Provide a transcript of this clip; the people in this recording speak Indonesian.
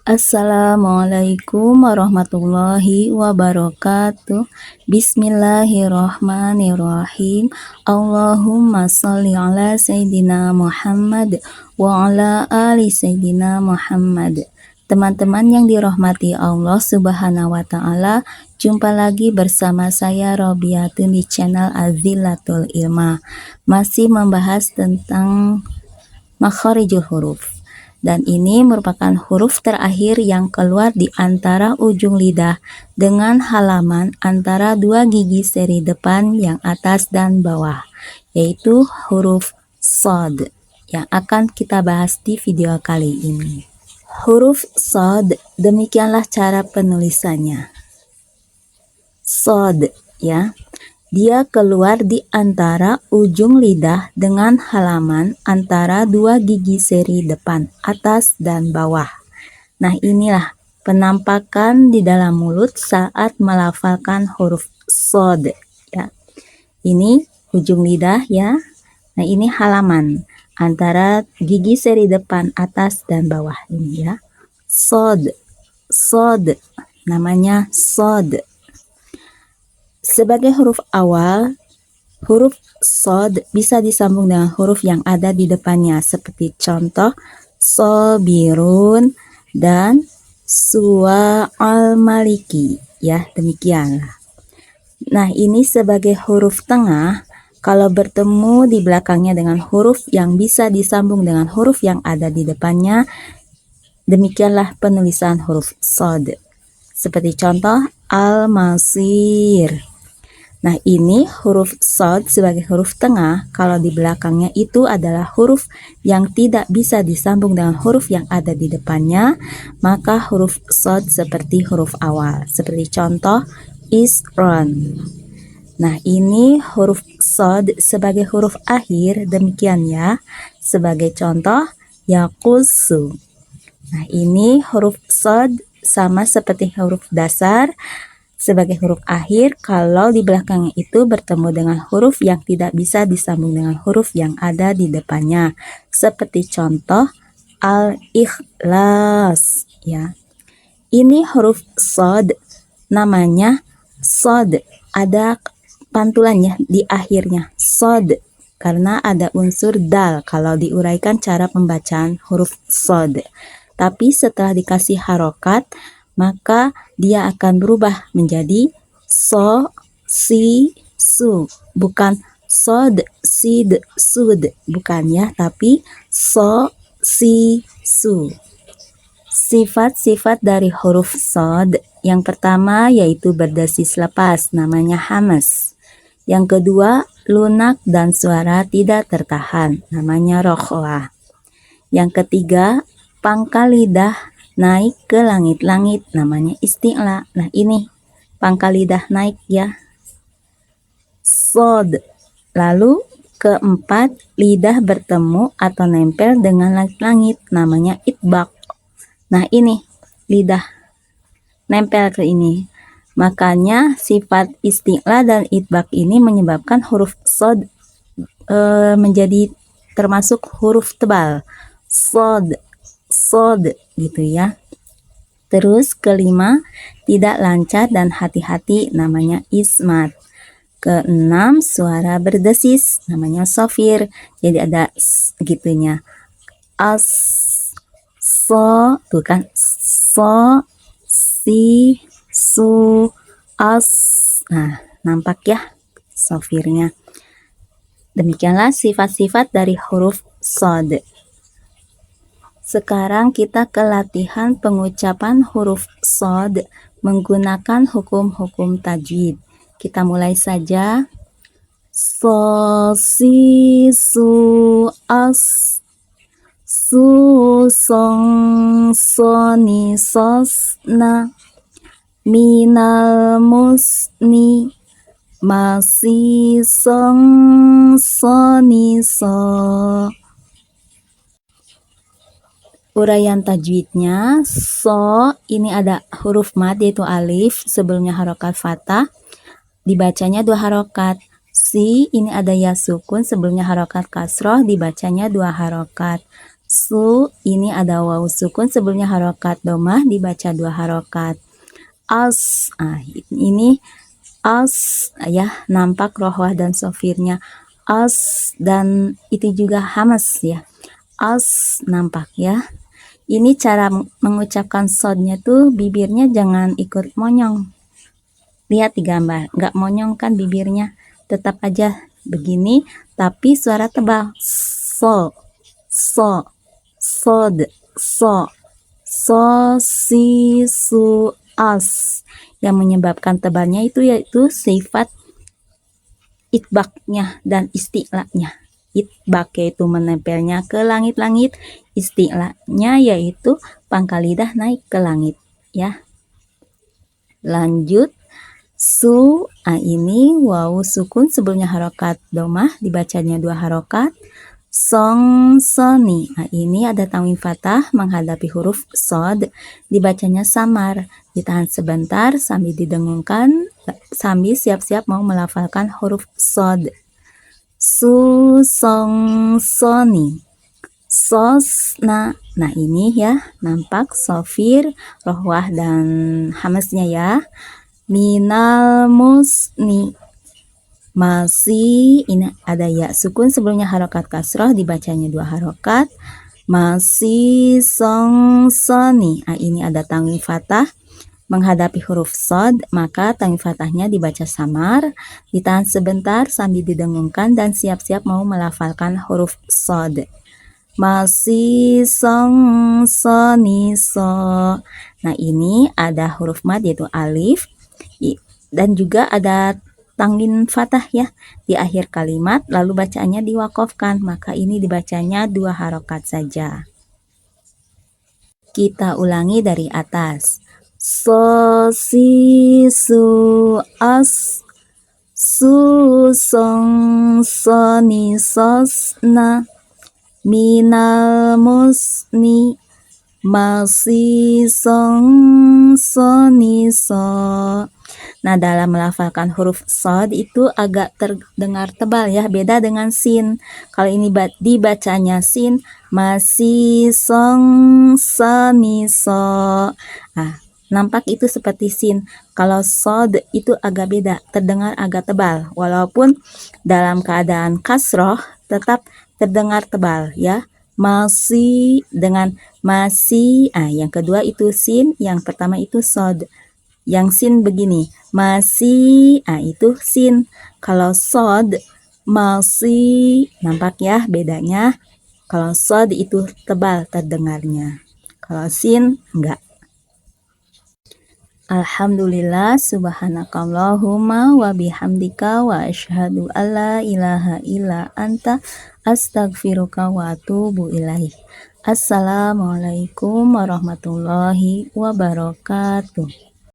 Assalamualaikum warahmatullahi wabarakatuh. Bismillahirrahmanirrahim. Allahumma sholli ala Sayyidina Muhammad wa ala ali Sayyidina Muhammad. Teman-teman yang dirahmati Allah Subhanahu wa Ta'ala, jumpa lagi bersama saya Robiatun di channel Azillatul Ilmah. Masih membahas tentang makharijul huruf. Dan ini merupakan huruf terakhir yang keluar di antara ujung lidah dengan halaman antara dua gigi seri depan yang atas dan bawah, yaitu huruf shad yang akan kita bahas di video kali ini. Huruf shad, demikianlah cara penulisannya. Shad, ya. Dia keluar di antara ujung lidah dengan halaman antara dua gigi seri depan, atas dan bawah. Nah, inilah penampakan di dalam mulut saat melafalkan huruf shad, ya. Ini ujung lidah, ya. Nah, ini halaman antara gigi seri depan, atas dan bawah ini, ya. Shad, shad, namanya shad. Sebagai huruf awal, huruf shad bisa disambung dengan huruf yang ada di depannya, seperti contoh sobirun dan suwa'al maliki, ya, demikianlah. Nah, ini sebagai huruf tengah, kalau bertemu di belakangnya dengan huruf yang bisa disambung dengan huruf yang ada di depannya, demikianlah penulisan huruf shad. Seperti contoh al-masir. Nah, ini huruf shad sebagai huruf tengah, kalau di belakangnya itu adalah huruf yang tidak bisa disambung dengan huruf yang ada di depannya, maka huruf shad seperti huruf awal. Seperti contoh isron. Nah, ini huruf shad sebagai huruf akhir, demikian ya. Sebagai contoh yaqusu. Nah, ini huruf shad sama seperti huruf dasar sebagai huruf akhir kalau di belakangnya itu bertemu dengan huruf yang tidak bisa disambung dengan huruf yang ada di depannya. Seperti contoh al-ikhlas, ya. Ini huruf shad namanya shad, ada pantulannya di akhirnya shad karena ada unsur dal kalau diuraikan cara pembacaan huruf shad. Tapi setelah dikasih harokat, maka dia akan berubah menjadi so, si, su. Bukan sod, sid, sud. Bukan ya, tapi so, si, su. Sifat-sifat dari huruf shad, yang pertama yaitu berdesis lepas, namanya hamas. Yang kedua, lunak dan suara tidak tertahan, namanya rokhwa. Yang ketiga, pangkal lidah naik ke langit-langit, namanya isti'la. Nah, ini pangkal lidah naik, ya, shad. Lalu keempat, lidah bertemu atau nempel dengan langit-langit, namanya itbaq. Nah, ini lidah nempel ke ini, makanya sifat isti'la dan itbaq ini menyebabkan huruf shad menjadi termasuk huruf tebal, shad, shad, gitu ya. Terus kelima, tidak lancar dan hati-hati, namanya ismat. Keenam, suara berdesis, namanya sofir, jadi ada gitunya. As, so, tuh kan, so, si, su, as. Nah, nampak ya sofirnya. Demikianlah sifat-sifat dari huruf shad. Sekarang kita ke latihan pengucapan huruf shad menggunakan hukum-hukum tajwid. Kita mulai saja. So, si, su, as, su, song, soni, sos, na, minal, musni, masi, song, soni, so. Uraian tajwidnya, so ini ada huruf mad yaitu alif, sebelumnya harokat fathah, dibacanya 2 harokat. Si ini ada ya sukun, sebelumnya harokat kasroh, dibacanya 2 harokat. Su, ini ada wawu sukun sebelumnya harokat domah, dibaca 2 harokat. As, ini as ya, nampak rohwah dan sofirnya. As, dan itu juga hamas ya. As nampak ya. Ini cara mengucapkan sodnya tuh bibirnya jangan ikut monyong. Lihat di gambar, nggak monyong kan bibirnya, tetap aja begini, tapi suara tebal. So, sod, so, si, su, as. Yang menyebabkan tebalnya itu yaitu sifat itbaknya dan isti'lanya. Itbak yaitu menempelnya ke langit-langit, isti'lanya yaitu pangkal lidah naik ke langit ya. Lanjut, su, ini wawu sukun sebelumnya harokat domah, dibacanya 2 harokat. Song, soni, ini ada tanwin fathah menghadapi huruf sod, dibacanya samar, ditahan sebentar sambil didengungkan, sambil siap-siap mau melafalkan huruf sod. Su, song, soni, sos, nah ini ya, nampak sofir, rohwah dan hamasnya ya. Minal musni, masih, ini ada ya sukun sebelumnya harokat kasroh, dibacanya 2 harokat. Masih, song, soni, ini ada tanwin fathah menghadapi huruf sod, maka tanwin fathahnya dibaca samar, ditahan sebentar sambil didengungkan dan siap-siap mau melafalkan huruf sod. Masih, song, soni, so. Nah ini ada huruf mad yaitu alif, dan juga ada tanwin fathah ya di akhir kalimat, lalu bacaannya diwakofkan, maka ini dibacanya 2 harokat saja. Kita ulangi dari atas. So, si, su, as, su, song, so, ni, sos, na, minal musni, masih, song, so, ni, so. Nah, dalam melafalkan huruf sod itu agak terdengar tebal ya, beda dengan sin. Kalau ini dibacanya sin, masih, song, so, ni, so. Nampak itu seperti sin. Kalau sod itu agak beda, terdengar agak tebal. Walaupun dalam keadaan kasroh tetap terdengar tebal ya. Masih dengan masih, yang kedua itu sin, yang pertama itu sod. Yang sin begini, masih, itu sin. Kalau sod, masih, nampak ya bedanya. Kalau sod itu tebal terdengarnya, kalau sin enggak. Alhamdulillah, subhanakallahumma wa bihamdika wa asyhadu alla ilaha illa anta astaghfiruka wa atubu ilaih. Assalamualaikum warahmatullahi wabarakatuh.